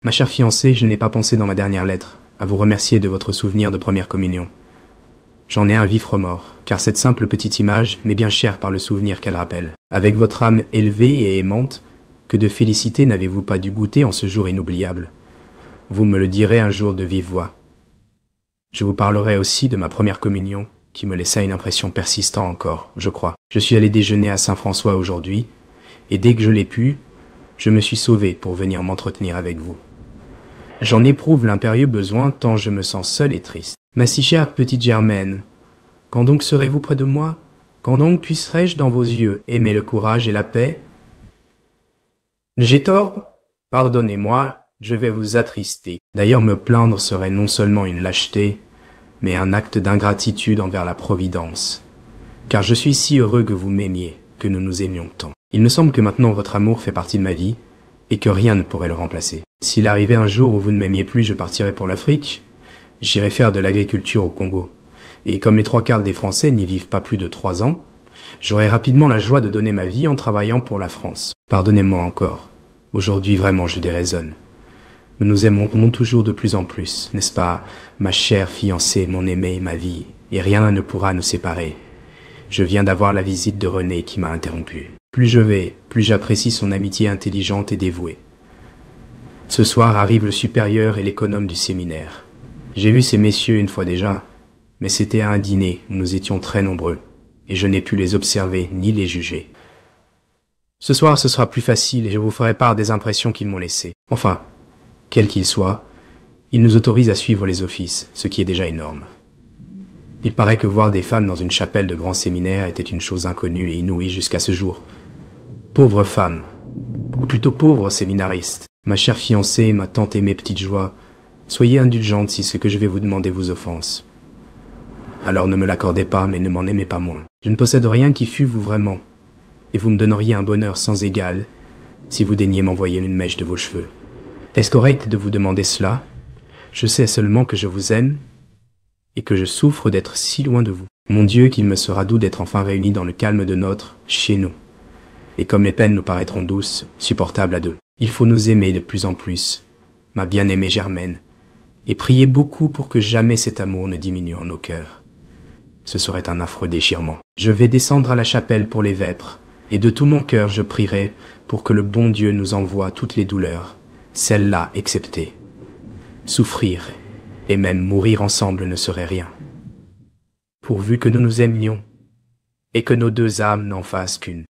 Ma chère fiancée, je n'ai pas pensé dans ma dernière lettre à vous remercier de votre souvenir de première communion. J'en ai un vif remords, car cette simple petite image m'est bien chère par le souvenir qu'elle rappelle. Avec votre âme élevée et aimante, que de félicité n'avez-vous pas dû goûter en ce jour inoubliable? Vous me le direz un jour de vive voix. Je vous parlerai aussi de ma première communion, qui me laissa une impression persistante encore, je crois. Je suis allé déjeuner à Saint-François aujourd'hui, et dès que je l'ai pu, je me suis sauvé pour venir m'entretenir avec vous. J'en éprouve l'impérieux besoin tant je me sens seul et triste. Ma si chère petite Germaine, quand donc serez-vous près de moi? Quand donc puisserai-je dans vos yeux aimer le courage et la paix? J'ai tort? Pardonnez-moi, je vais vous attrister. D'ailleurs, me plaindre serait non seulement une lâcheté, mais un acte d'ingratitude envers la Providence. Car je suis si heureux que vous m'aimiez, que nous nous aimions tant. Il me semble que maintenant votre amour fait partie de ma vie, et que rien ne pourrait le remplacer. S'il arrivait un jour où vous ne m'aimiez plus, je partirais pour l'Afrique. J'irai faire de l'agriculture au Congo. Et comme les 3/4 des Français n'y vivent pas plus de 3 ans, j'aurai rapidement la joie de donner ma vie en travaillant pour la France. Pardonnez-moi encore. Aujourd'hui, vraiment, je déraisonne. Nous nous aimons toujours de plus en plus, n'est-ce pas, ma chère fiancée, mon aimée, ma vie, et rien ne pourra nous séparer. Je viens d'avoir la visite de René qui m'a interrompu. Plus je vais, plus j'apprécie son amitié intelligente et dévouée. Ce soir arrive le supérieur et l'économe du séminaire. J'ai vu ces messieurs une fois déjà, mais c'était à un dîner où nous étions très nombreux, et je n'ai pu les observer ni les juger. Ce soir, ce sera plus facile et je vous ferai part des impressions qu'ils m'ont laissées. Enfin, quels qu'ils soient, ils nous autorisent à suivre les offices, ce qui est déjà énorme. Il paraît que voir des femmes dans une chapelle de grand séminaire était une chose inconnue et inouïe jusqu'à ce jour. Pauvres femmes, ou plutôt pauvres séminaristes, ma chère fiancée, ma tant aimée petite joie, soyez indulgente si ce que je vais vous demander vous offense. Alors ne me l'accordez pas, mais ne m'en aimez pas moins. Je ne possède rien qui fût vous vraiment, et vous me donneriez un bonheur sans égal si vous daigniez m'envoyer une mèche de vos cheveux. Est-ce correct de vous demander cela? Je sais seulement que je vous aime et que je souffre d'être si loin de vous. Mon Dieu, qu'il me sera doux d'être enfin réunis dans le calme de notre chez nous. Et comme les peines nous paraîtront douces, supportables à deux. Il faut nous aimer de plus en plus, ma bien-aimée Germaine, et prier beaucoup pour que jamais cet amour ne diminue en nos cœurs. Ce serait un affreux déchirement. Je vais descendre à la chapelle pour les vêpres, et de tout mon cœur je prierai pour que le bon Dieu nous envoie toutes les douleurs, celles-là exceptées. Souffrir et même mourir ensemble ne serait rien. Pourvu que nous nous aimions, et que nos deux âmes n'en fassent qu'une.